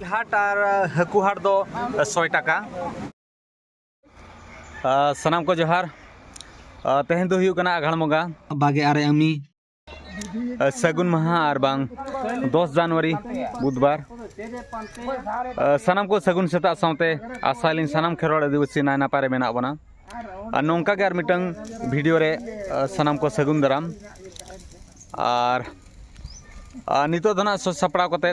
हाट और हाकू हाट दो 100 टाका। सनाम को जोहार। तेहन दो हुयु कना आघाड़ मंगा 22 आमी सगुन माहा और बांग 10 जनवरी बुधवार। सनाम को सगुन सेता सावते आसालिन सनाम खेरोड़ आदिवासी नाय नापारे मेना बना नौका के मिटंग वीडियो रे सनाम को सगुन दाराम और नितो दना सपड़ा कते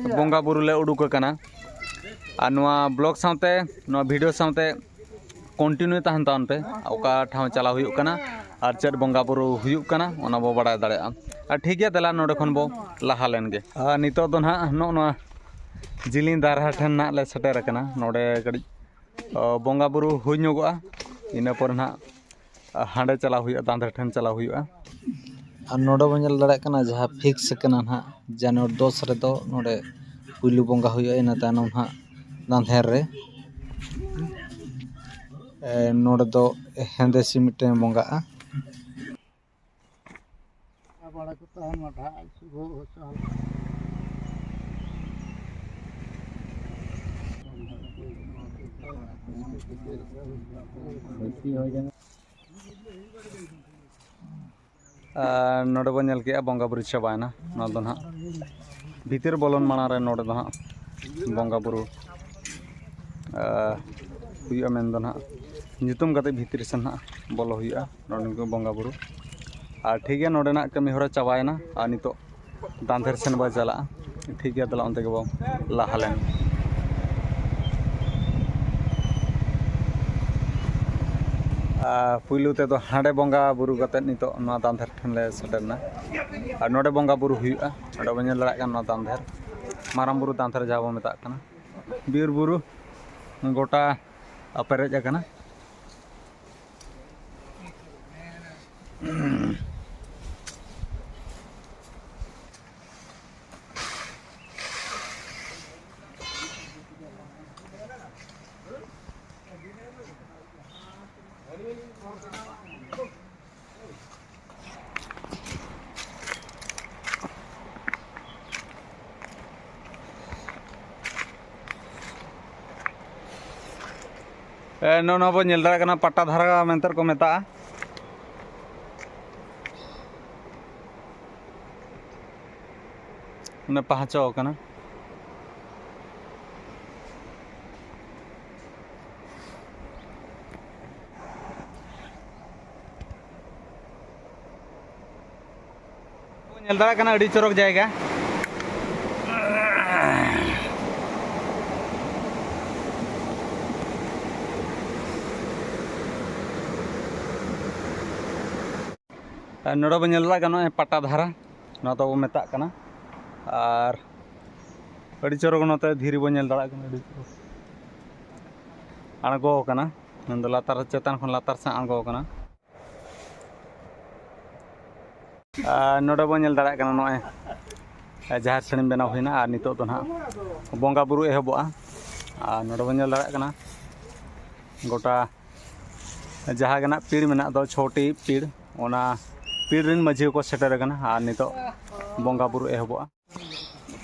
बंगा बुरु ले उडुक कना और नोआ ब्लॉग सावते नोआ वीडियो सावते कंटिन्यू तहन तान पे ओका ठाव चला हुयु कना और चेद बंगा बुरु हुयु कना ओना बो बड़ा दाड़े और ठीक गया दला नोडे खन बो लाहा लेन गे। नितो दो ना नोआ जिलिन दारहा ठन ना ले सेटेर कना नोडे कड़ी बंगा बुरु हुय ᱧᱚᱜᱚᱜᱼᱟ इना पर ना हांडे चला हुयु दांधर ठन चला हुयु और नोडे बो नेल दाड़े कना जहां फिक्स कना ना जनवरी 10 रे दो नोडे पुइलु बंगा हुयु इना तायनम ना दांधेर रे नोडे दो हेंदे सिमिटे बंगा नोडे बो नेल के बंगा बुरु चाबायना ना दो ना भीतर बोलन माना रे नोडे दो ना बंगा बुरु हुयु मेन दो ना नितुम कते भीतर से ना बोलो हुयु नोडे को बंगा बुरु और ठीक है नोडे ना कमी होरा चाबायना और नितो दांधेर सेन बा चला ठीक है दला उनते के बो लाहालेन पुइलु ते तो हांडे बंगा बुरु कते नितो ना दांधेर ठन ले सेटरना और नोडे बंगा बुरु हुयु नोडे बो नेल दाड़ा ना दांधेर माराम बुरु दांधेर जाबो मेता कना बीर बुरु गोटा पेरेज आकना नो बो नेल दाड़ा कना पट्टा धारा मेंतर को मेता ने पहचो कना नेल दाड़ा कना अड़ी चोरक जायगा नोडे बो नेल दाड़ा कना पट्टा धारा ना तो मेता कना और अड़ी चोरक नोते धीरे बो नेल दाड़ा कना अड़ी चोरक आणगो कना नंद लातार चेतान खन लातार से आणगो कना नोडे बो नेल दाड़ा कना नोए जहार सेन बेना हुइना और नितो तो ना बंगा बुरु एहबोआ और नोडे बो नेल दाड़ा कना गोटा जहां गना पीड़ मेना दो छोटी पीड़ ओना पीड़ रिन माझी को सेटर कना और नितो बंगा बुरु एहबोआ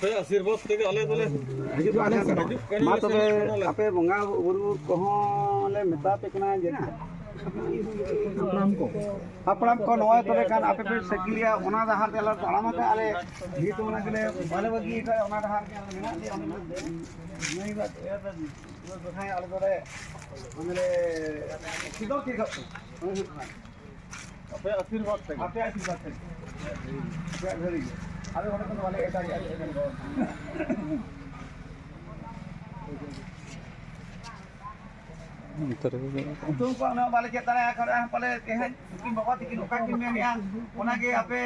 आशीर्वाद तेगे आले दोले मा तबे आपे बंगा बुरु कोहों ले मेता पे कना जे हपड़ाम को नोय तबे कान आपे पे सकिलिया ओना दहार तेला ताळामा ते आले ही तो ओना गले बाले बगी का ओना दहार के मेना दे ओना नहीं बात वो बखाय आले दोले ओनले किदो के गप आपे आशीर्वाद तेगे आपे आशीर्वाद तेगे आपे धरी अरे ओना तो वाले एटा तो पाना वाले के तारे करे पले केहन कि बाबा तिकिन ओका किन मेनिया ओना के आपे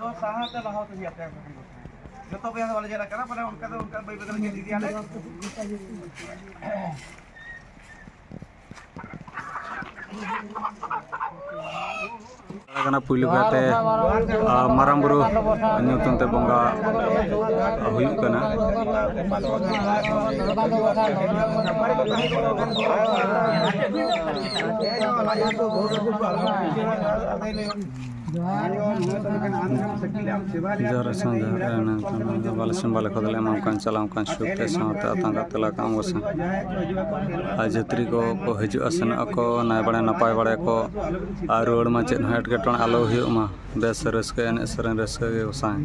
दो साहा ते लहाव ते आपे जो तो बेन वाले जरा करा पले उनका भाई बदल के दीदी आले पुइलु काते माराम बुरु ᱧᱩᱛᱩᱢ ᱛᱮ ᱵᱚᱸᱜᱟ ᱦᱩᱭᱩᱜ ᱠᱟᱱᱟ जहर बालसिम बाले खोदले एमाम चलाव शुक्ते साथ आतंगा तला काम वसा जत्री को हजू सेन को नाय बड़े नपाय बड़े को रुआड़ मा चेद एटकेटोण आलो हुयुमा बेस रस्के एने सेरेन रस्के गे वसाय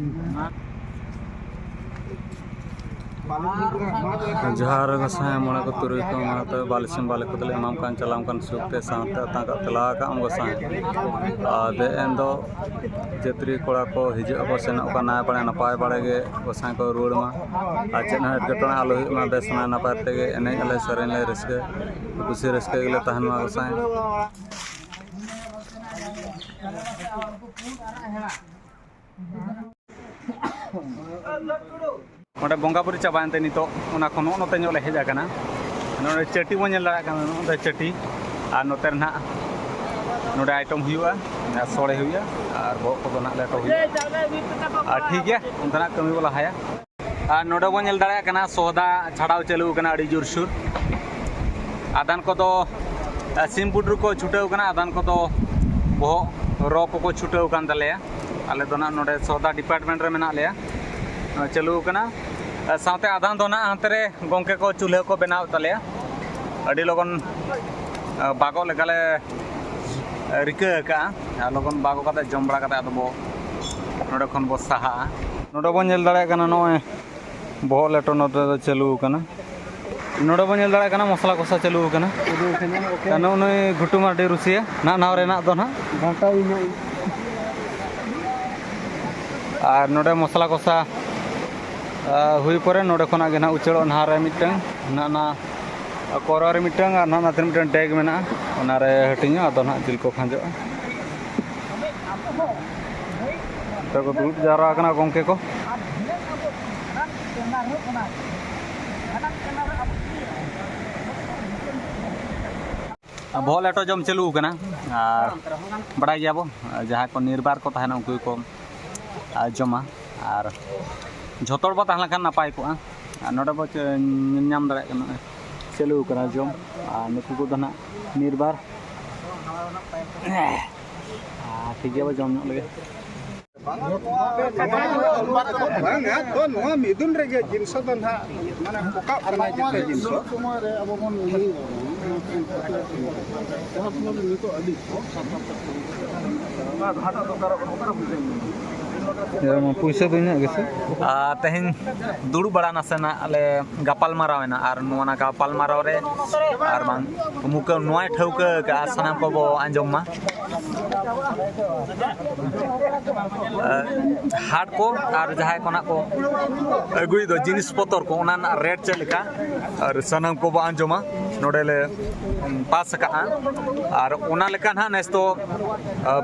जहर गसाय मोड़े को तुरुई को माते बालसिम बाले खोदले एमाम चलाव शुक्ते साथ आतंगा तला काम वसाय दे एन दो जत्री कोड़ा को हजू को सेन को नाय बड़े नपाय बड़े गे वसाय को रुआड़ मा चेद एटकेटोण आलो हुयुमा बेस नपाय तेगे एने ले सेरेन ले रस्के खुशी रस्के गेले तहन मा वसाय मोटे बंगापुरी चाबानते नितो नोते ले हेजाकना नोडे चटी बन नोते चटी और नोते नोडे आइटम हुआ सोड़े हुआ और बहक को लेटो हुआ ठीक है उनतना कमी बोला हाया और नोडे बन दाड़ा सोदा छाड़ाव चलू अड़ी जोरसुर आदान को सिम पुडरू को छुटाव आदान को बहक रो को छुटाव तले आले नोडे सोदा डिपार्टमेंट रे मेना लेया चलू साथे आदान दो हाथे गंके को चूल्हा को बनाव तले अड़ी लगन बागो लेकाले रिका का लगन बागो का जम बड़ा अब नोडे खन बो साहा नोडे बन दाड़ा नॉय बहक लेटो नोटे चलू नोडे बन दाड़ा मसला कषा चलू नई घुटू मार्डी रुसिया ना नाव दो ना और नोडे मसला कषा हुई परे नोडे खना गे ना उचड़ो नारे मिटन ना कोरा रे मिटन और ना नाते मिटन डेग मेना ओनारे हटिङा अदो ना जिल को खांजो तो को दुड़ जारा कना गंके को बहक लेटो जम चलू बड़ा गया बो जहाँ को निर्बार को तहना उनको को जमा और झोतोड़ बो तहला खान नपाय को नोडे बो नाम दाड़ा चलू जम और नुकु को ना निर्बार ठीक है बो जम लगे मिदुन रेगे जिनस दो ना माने पका करना जते जिनस पैसा तेहन दुड़ बड़ा नासेना आले गापाल मारावेना और नोना गापाल माराव रे और बांग मुका नोय ठौका का सनाम को बो आंजोमा हाट को और जहां कोना को अगुई दो जिनिस पतर को ओना रेट चलका और सनाम को बो आंजोमा नोडेले पास का और ओना लेका ना नेस तो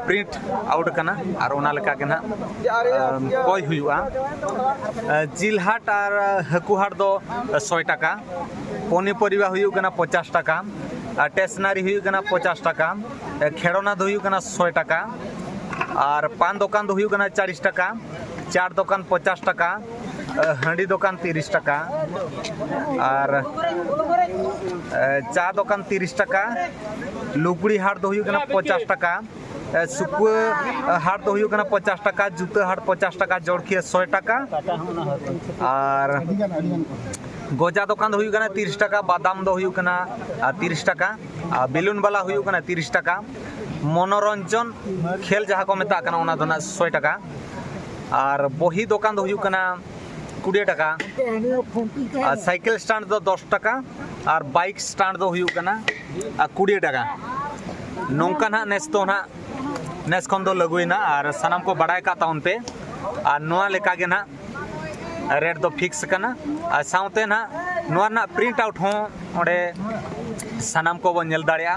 प्रिंट आउट कना और ओना लेका के ना कोई हुआ जिल हाट और हकू हाट दो 100 टाका पनी परिवा हुई 50 टाका स्टेशनरी हुई 50 टाका खेड़ना दो हुई 100 टाका और पान दुकान दो हुई 40 टाका चार दुकान 50 टाका हांडी दुकान 30 टाका और चा दुकान 30 टाका लुगड़ी हाट दो हुई 50 टाका सुकुआ हाट दो हुई 50 टाका जूता हाट 50 टाका जोड़खिया 100 टाका और गोजा दुकान दो हुई 30 टाका बादाम दो हुई 30 टाका बेलून वाला हुई 30 टाका मनोरंजन खेल जहाँ को मेता 100 टाका और बही दुकान दो हुई 20 टाका साइकिल स्टैंड दो 10 टाका और बाइक स्टैंड दो हुई 20 टाका नौका ना नेस तो ना नेस खन दो लगुना और सानाम को बड़ाय का ताउन पे और नोआ लेका गे ना रेट दो फिक्स करना और साउते ना नोआ ना प्रिंट आउट हो ओडे सानाम को बन दाड़ा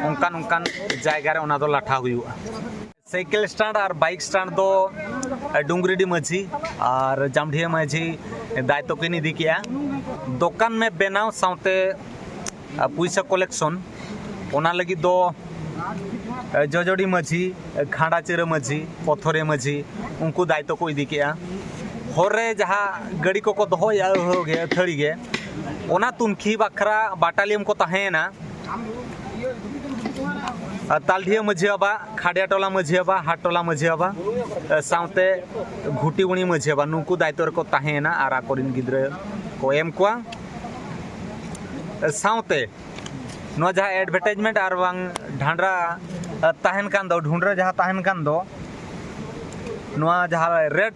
उनकान उनकान जायगा रे ओना दो लाठा हुआ साइकिल स्टैंड और बाइक स्टैंड दो डुंगरीडी माझी और जामढिया माझी दायित्व किन इदी किया दुकान में बनाव साउते पैसा कलेक्शन ओना लगी दो जजोड़ी माझी खांडाचेरा माझी पथरे माझी उनको दायित्व को इदी किया हरे जहाँ गाड़ी को दोहया हो गए थड़ी गे ओना तुनखी बखरा बाटालियम को तहेना तालढिया माझी बाबा खाड़िया टोला माझी बाबा हाट टोला माझी बाबा साउते घुटीउणी माझी बाबा नुकु दायित्व को ताहेना आर आकोरिन गिद्रा को एम कोआ साउते नो जहाँ एडवर्टाइजमेंट आर बांग ढांडरा ताहेन कान दो ढूंढरा जहाँ ताहेन कान दो नोआ जहाँ रेड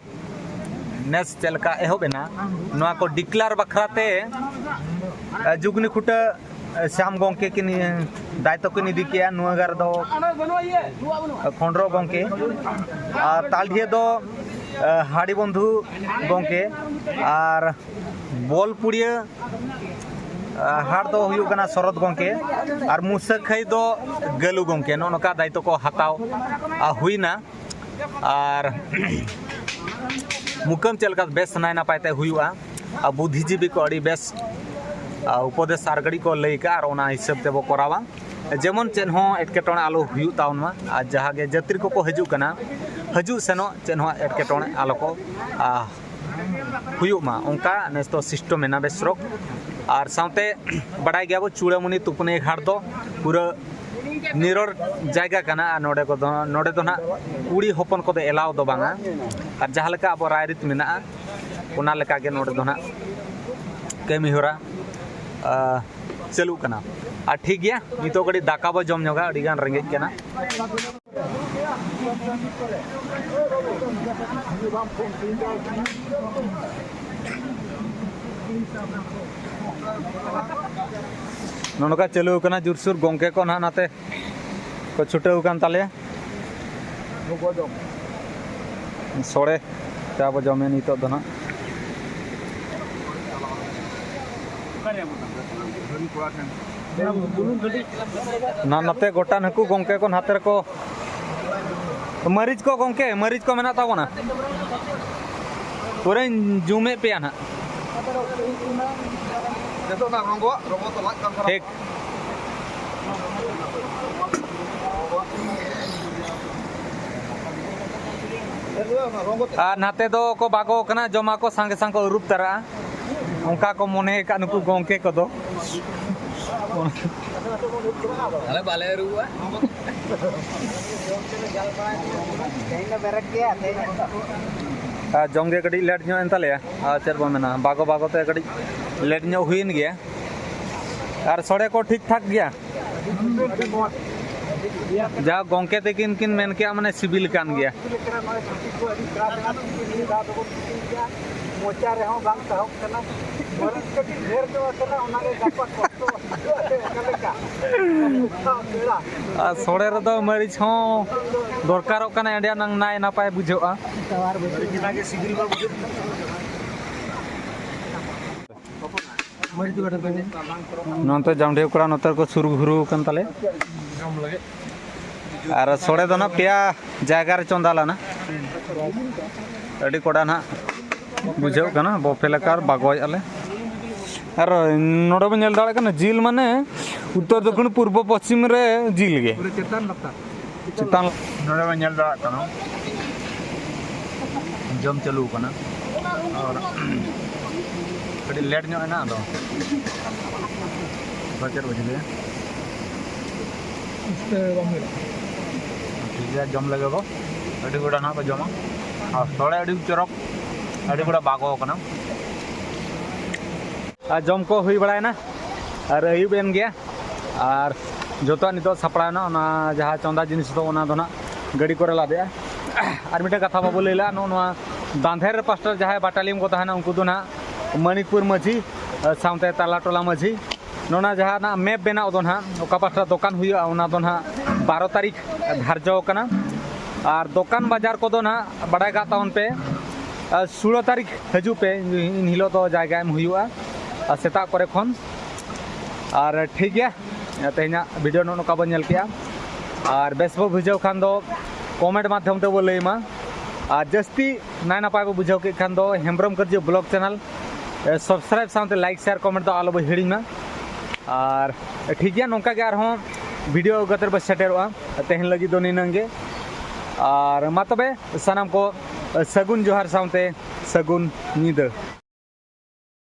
नेस चलका एहोबेना नोआ को डिक्लार बखराते जुगनी खुटा श्याम गोंके की दायित्व को निधि किया नुआगार दो खंड्रो गोंके तालढिया दो हाड़ी बंधु गोंके आर बोलपुड़िया हाड़ दो हुयु कना शरद गोंके आर मुसाखाई दो गलु गोंके नोका दायित्व को हताव हुईना आर मुकम चलका बेस नाय नापायते हुयुआ बुद्धिजीवी को अड़ी बेस उपदेश आर गड़ी को लैका और ओना हिसाब ते बो करावा जेमन चेन हो एटकेटोणे आलो हुयु ताउनमा आ जहागे जात्री को हजू कना हजू सेनो चेन हो एटकेटोणे आलो को हुयुमा उनका नेस तो सिस्टम मेना बेसरोक और साउते बड़ाई गया चूड़ामुनी तुपने घाट दो पूरा निरोड़ जायगा कना नोडे को नोडे ना कुड़ी हपन को एलाव दो बांगा और जहाँ लेका अब रायरित मेना उना लेका के नोडे दो ना कमी होरा चलू कना आ ठीक गया नितो गड़ी दाका बो जम जोगा अड़ी गान रेंगेज कना नोनका चलू कना जुरसुर गोंके को ना नाते को छुटेउ कान ताले सोड़े चाबो जमे नितो दो ना ना नाते गोटा नकु गोंके को हाते को मरीज को गोंके मरीज को मेना ताबो ना पूरे जुमे पे ना ठीक नाते दो को बागो कना जमा को संगे संग को रूप तरा उनका को मने का नुकु गोंके को दो अरे बाले रुआ जंगे कड़ी लेट नो एंताले चेर बो मेना बागो बागो ते कड़ी लेट नो हुइन गया और सोड़े को ठीक ठाक गया जा गोंके ते किन मेन के माने सिविल कान गया मोचा रे हो बांग सहक कना मरीज कटी ढेर के वसना ओनागे गप्पा कष्टो कलेका सोड़े रे दो मरीज हो दरकारो कना एडिया नंग नाय नापाय बुझोआ तवार बुझिनागे सिविल बा बुझ मरीज गटा बने नंत जामढे कुड़ा नतर को सुरु घुरु कन ताले जम लगे आर सोड़े दो ना पिया जायगा रे चंदाला ना अडी कोड़ा ना बुझे कना बफेलकार बागोय आले और नोडे बन नेल दाड़े कना जिल माने उत्तर दक्षिण पूर्व पश्चिम रे जिल गे पूरे चेतान नोडे बन नेल दाड़ा कना जम चलू कना और कड़ी लेट नो ना दो बचर बजले ठीक है जम लगे गो अडी गोड़ा ना को जमा और थोड़ा अडी चरक अड़ी बड़ा बागो कना जम को हुई बड़ा ना और अयुब एन गया और जो नित सापड़ा ना जहाँ चंदा जिनिस दो ना गाड़ी को लादे और मिटे कथा बाबू लैला नोआ दांधेर पास्टर जहाँ बाटालियम को तहना उनको दो ना मणिपुर माझी साउते ताला टोला माझी नोना जहाँ ना मैप बेना दो ना ओका पास्टर दुकान हुआ उना दो ना 12 तारीख धार्य कना और दुकान बाजार को दो ना बड़ा गा ताउन पे 16 तारीख हजू पे इन हिलो तो जायगा में हुआ सेता करे खन और ठीक है तेना वीडियो नोका बन नेल किया और बेस बो बुझाव खान दो कमेंट माध्यम ते बो लैमा और जस्ती नाय नापाय बो बुझाव के खान दो हेम्ब्रम करजे ब्लॉग चैनल सब्सक्राइब साउते लाइक शेयर कमेंट दो आलो बो हिड़िमा और ठीक है नोका के आरो वीडियो गतर बस सेटेरोआ तेहन लगी दो निनंगे और मा तबे सनाम को सगुन जोहार साउते सगुन नींद।